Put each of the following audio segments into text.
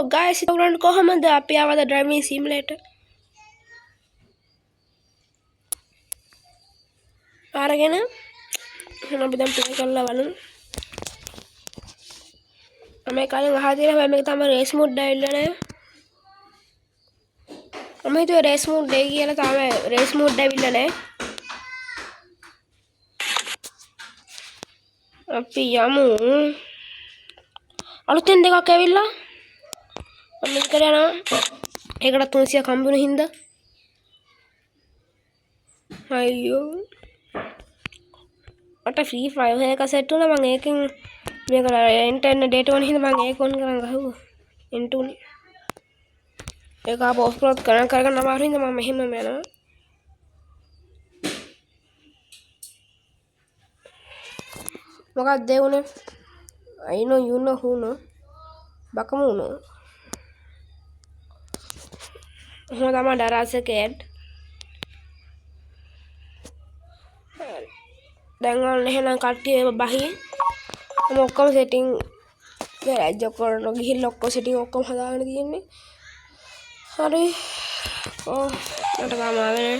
guys, ඔයගොල්ලන්ට කොහමද අපි ආවද driving simulator අරගෙන එහෙනම් අපි දැන් ප්ලේ කරලා බලමු. මම කලින් අහලා තියෙනවා මේක තමයි රේස් මෝඩ් ඇවිල්ලා නැහැ. මම හිතුවේ රේස් මෝඩ් දෙයි කියලා තමයි රේස් මෝඩ් ඇවිල්ලා නැහැ. අපි යමු. අලුතෙන් දෙකක් ඇවිල්ලා මම මේක කරනවා. ඒකට 300 කම්බුන හින්දා. අයියෝ. මට ෆ්‍රී ෆයර් එක සෙට් වුණා මම ඒකෙන් මේක ඉන්ටර්නෙට් ඩේටා වලින් හින්දා මම ඒක ඔන් කරන් ගහුවා. ඉන්ටුනේ. ඒක ආපහු ඔෆ් කරගන්න අමාරු හින්දා මම මෙහෙම යනවා. මොකක්ද ඒ උනේ? I know you know who know. බකමුණු. හොඳ තමයි දරාසකෙඩ්. දැන් ඔන්න එහෙනම් කට්ටිය බහි. මම ඔක්කොම සෙටින් ගෑජ් ඔක්කොම ගිහිල්ලා ඔක්කොම සෙටින් ඔක්කොම හදාගෙන තියෙන්නේ. හරි. මට තාම ආවේ නැහැ.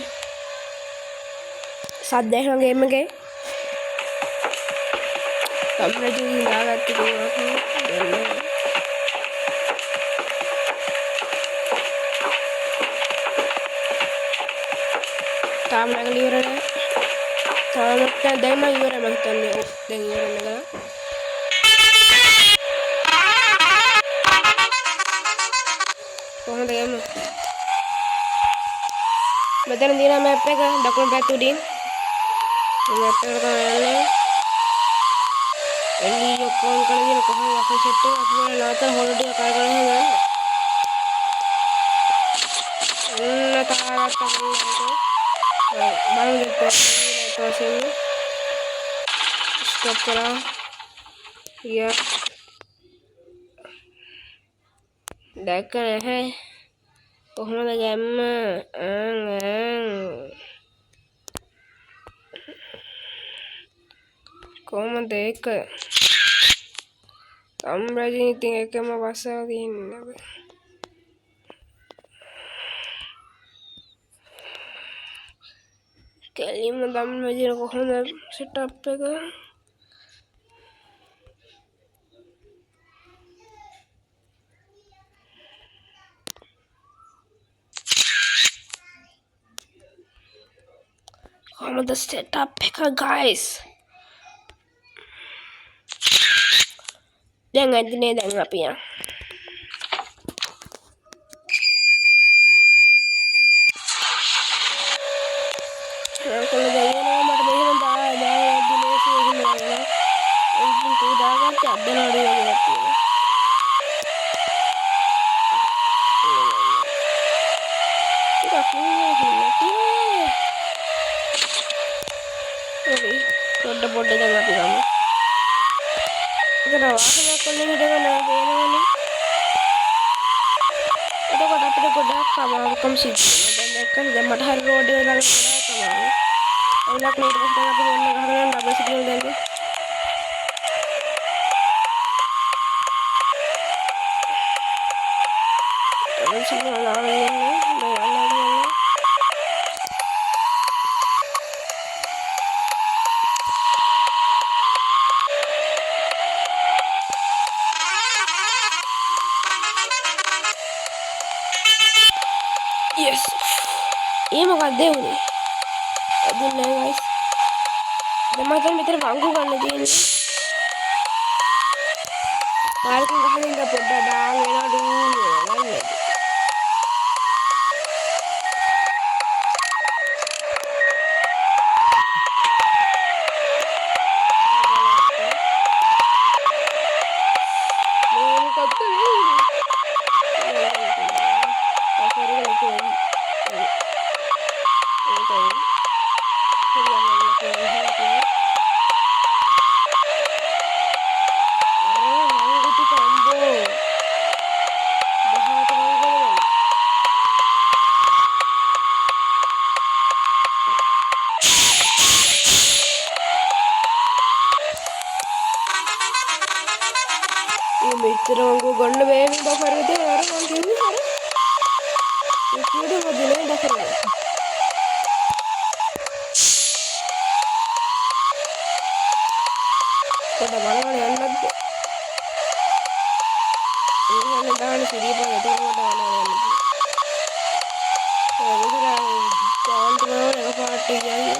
සද්ද එහෙනම් ගේම් එකේ. කම්පියුටර් දාගත්ත කෙනා තාම නැගලා ඉවර නැහැ. තාම දැන් මම ඉවරයි මම හිතන්නේ. දැන් ඉවර නැගලා. කොහොමද යන්නේ? මෙතන දින මැප් එක දකුණු පැත්ත උඩින්. මැප් එකට තමයි යන්නේ. එළිය ඔක්කොම කරගෙන කොහොමද අපි සෙට් එක අපි වල නතර හොල්ඩ් එක කරගෙන යනවා. තාරාට බලන්න. බලන්න පස්සේ ස්ටොප් කරා. යා. දැක්ක නැහැ. කොහොමද ගැම්ම? කොහොමද ඒක? අම්රජින් ඉතින් එකම වසව තියෙන්නේ. කෙලින්ම අම්රජින කොහොමද සෙටප් එක? කොහොමද සෙටප් එක guys? දැන් ඇදිනේ දැන් අපි යන්න. කොල්ල දැනෙනවා මට මෙහෙම දාලා ඇදිනේ සීගිනවා. එන්ජින් කී දාගත්ත අද්දනවලු වගේ තියෙනවා. ටිකක් නෙවෙයි හරි පොඩ දැන් අපි ගමු. ඉතින් වාහනයක් කොල්ලේ හිටගෙන නේදනේ. එතකොට අපිට ගොඩක් අමාරුකම් සිද්ධ වෙනවා. දැන් දැක්කම දැන් මට හරි රෝඩ් එක ගන්න ගොඩක් අමාරුයි. අවුලක් නේ ඊට පස්සේ අපි මොන්න ගහගෙන ඩබල් සිග්නල් දැන්නේ. ඩබල් සිග්නල් ආවෙන්නේ නෑ. Yes. ये මොකක්ද උනේ? අදින්නේ guys. දැන් මම මෙතන වංගු ගන්න දෙන්නේ. පාරකින් ගහලා ඉඳ පොඩ්ඩක් ඩාන් වෙනවා නන්නේ. ini දාන්න සිරිය පොළ එතකොට දානවා යන්න. ඒක දාන්න බලන්න එකපාරට කියන්නේ.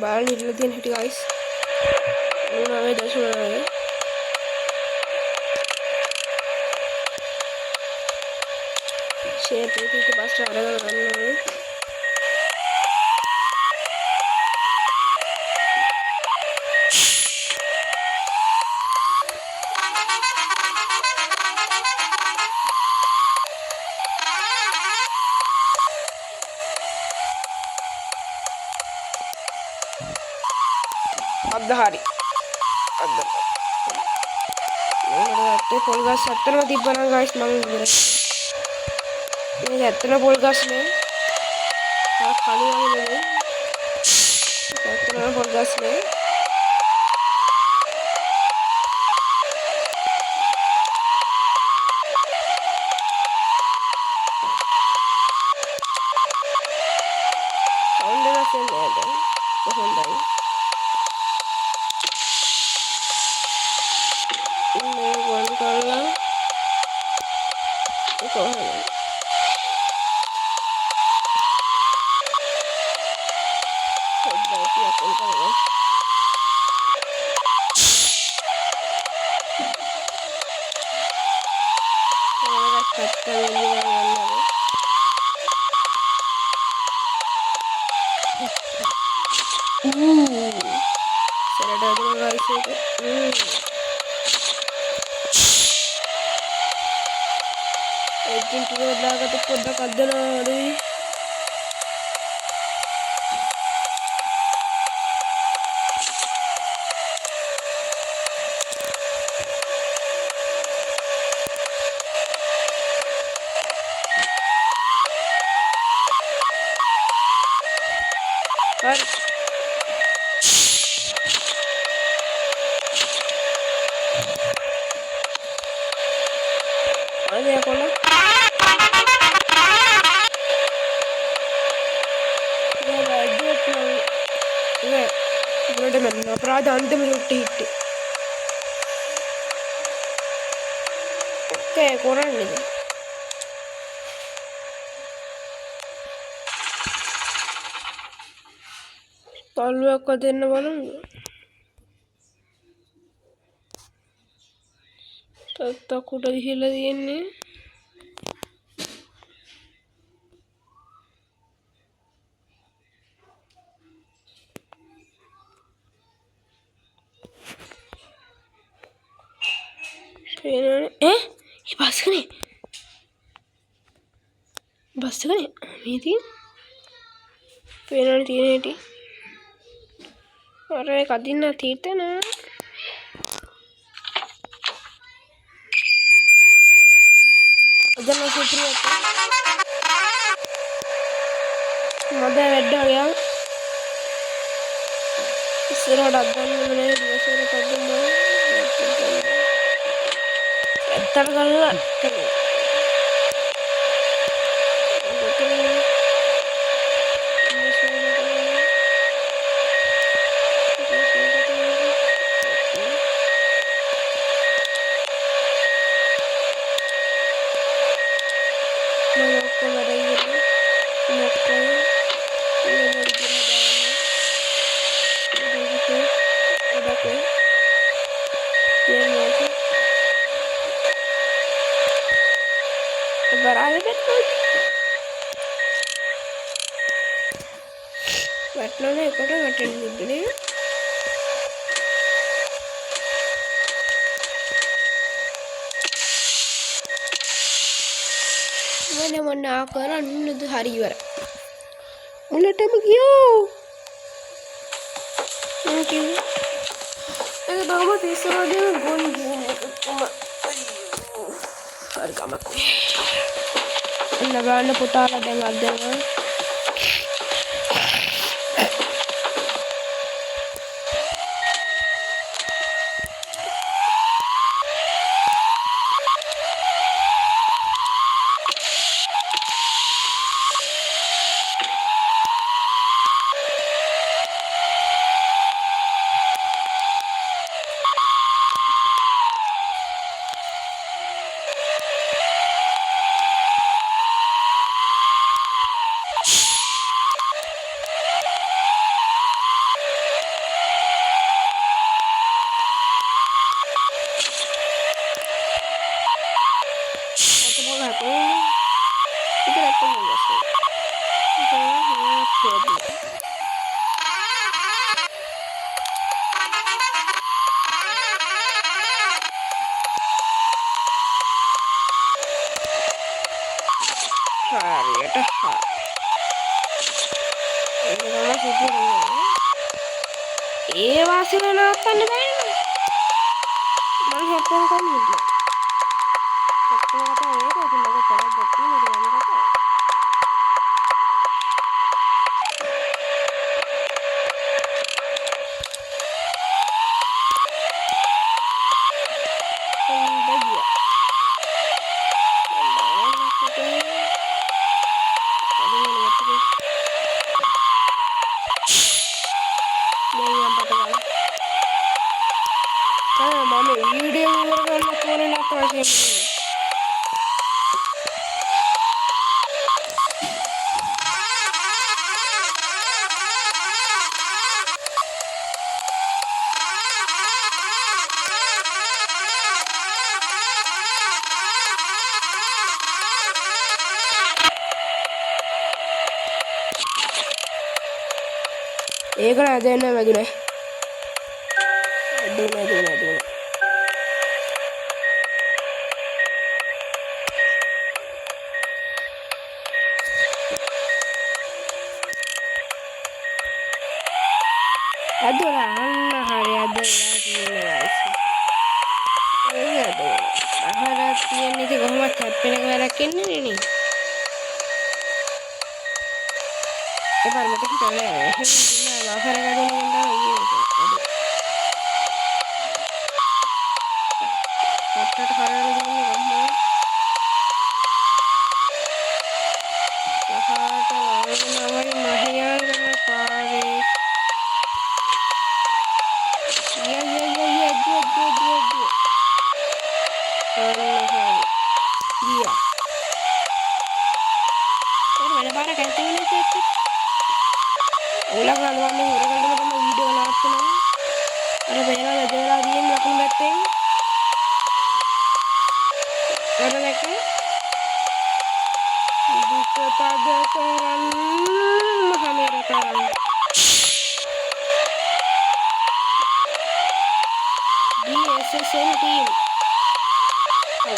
බලන්න ඉන්න තියෙන හැටි guys. මොනවායි දශමනාවේ. ෂේප් එක ඊට පස්සේ අරගෙන ගන්න ඕනේ. අද හරි අද මේකට පොල් ගස් ඇත්තටම තිබ්බනම් guys මම ඉවරයි. මේක ඇත්තටම පොල් ගස් නේ. ආ කණු වගේ නෙමෙයි. ඇත්තටම පොල් ගස් නේ. සවුන්ඩ් එකක් එන්නේ නැහැ. කොහොමදයි? ini one color itu hanya berarti aku color kalau kata ini warna serada dengan guys itu එකින් ටික දාගත්ත පොඩ්ඩක් අද්දනවා අඩුයි. හරි. අනේ කොල්ල अपराध अंतिम हिट ओके कोरंడి तलवे ඔක්ක දෙන්න බලමු තාත්තා කුඩ ගිහිල්ලා තියෙන්නේ ये बस कने मेरी पेन तीन हेटी अरे कदिन तीरते ना अदर सूत्री होता मदर वेड्डा गया सिरा डब्बा में मैंने दूसरे कदम में तरगल्ला बराबर बैठना कोटा अटेंड दिद्दने मैंने मन आकर अन्नद हरी वर उलटे में क्यों क्यों अरे बाबा तीसरा दिन गोल हर काम लगाने पुताला देंगा देंगा Itu datang enggak sih? Jangan problem. Hari ada hari. Ini sama sih masih nonton kan? Mana handphone kamu dia? Handphone kata ini kok cuma cara bukti nih dia kata. Bagi ya. Mana kita? Ada yang lihat tuh. Yang patah. Karena mama video kan aku nak pakai ni. ඒක නෑ දෙන්න වැදුනේ දුනේ අදුලා අන්න හරි අදුලා කියන්නේ ඒක අහලා තියෙන ඉතින් කොහොමද කැප්පෙන එක වැඩක් ඉන්නේ නේ ඒ පරමත හිතන්නේ එහෙම දුන්නා ආහාර ගන්න ගන්නවා කොට්ටට කරලා දුන්නේ කොහොමද පහට වරනවයි මහියාගෙන පාරේ Iya. Kan mana para kayak ini sih. Ulang teman-teman video nonton. Ada banyak jalan dia melakukan betting. Ada mereka. Ibu kepada orang Amerika. Di SSN team. Oh,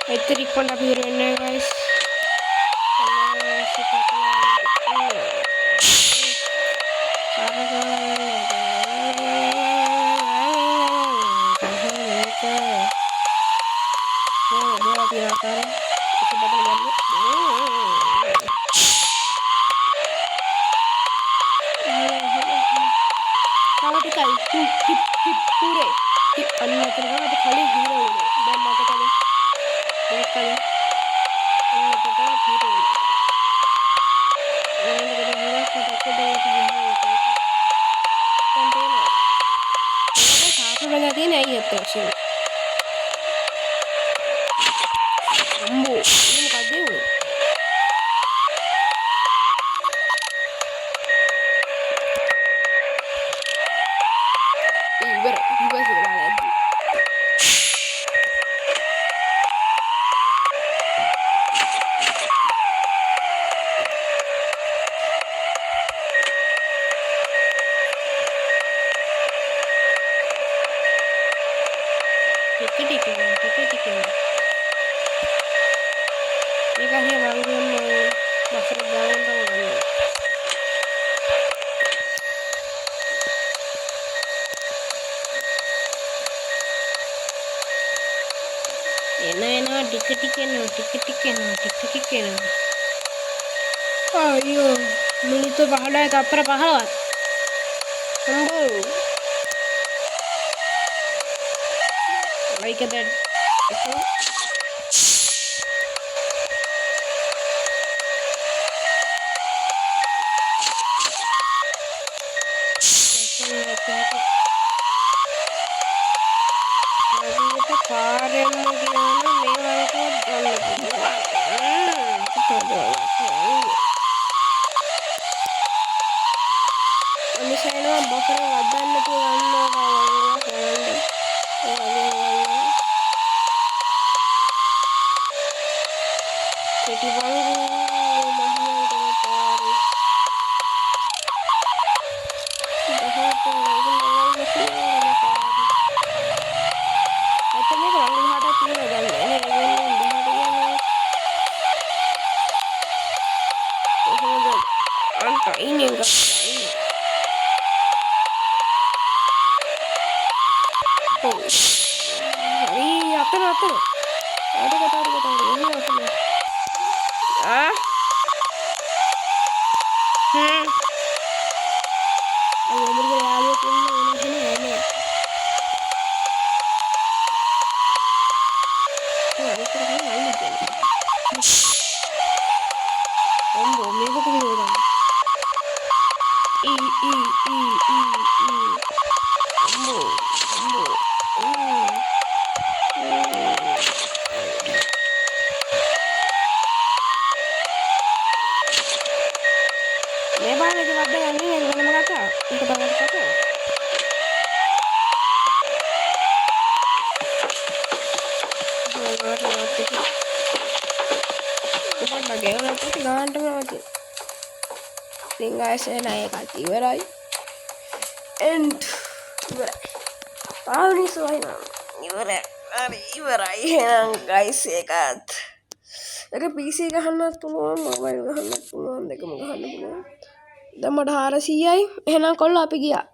itu record up hero-nya guys karena sifatnya kalau kita itu hip pure hip अन्य terus ada kali hero ini dan mata kalian देखा अन्य पता hero ini kita hero kita kedua hero kontainer ini satu banyak ini ya tuh ambo ini muka dia juga sih lagi tiket ini kasih bangun masuk daun tau gak enak tiket ayo menit pahala itu apa pahala ambo like that itu පාරෙන්ම ගියාම මේ වගේ ගන්න පුළුවන්. අනිත් guys එනවා buffer වදන්න පුළුවන් කෙටි වංගු මහියන් කරන පාරේ දහට වංගු නවල් මහියන් පාරේ අත මේක වංගු හටක් තියෙනවා දැන් එනේ දහට කියන්නේ කොහොමද අන්ට ඉන්නේ හරි අතන අතන අර කතාවට ආ අය මුර්ගේ යාළුවෙක් ඉන්නේ නේ අම්බෝ මේක කොහොමද අම්බෝ මේ බාරේ වද්ද යන්නේ වෙනම කතා ඒක තමයි කතා මගේ උනත් ගානටම නැති ඉතින් guys එනයි එකත් ඉවරයි and ඉවරයි ඉවරයි හරි ඉවරයි එහෙනම් guys ඒකත් ඒක PC ගහන්නත් පුළුවන් මොබයිල් ගහන්නත් පුළුවන් දෙකම ගහන්න පුළුවන් දැන් මට 400යි එහෙනම් කොල්ලෝ අපි ගියා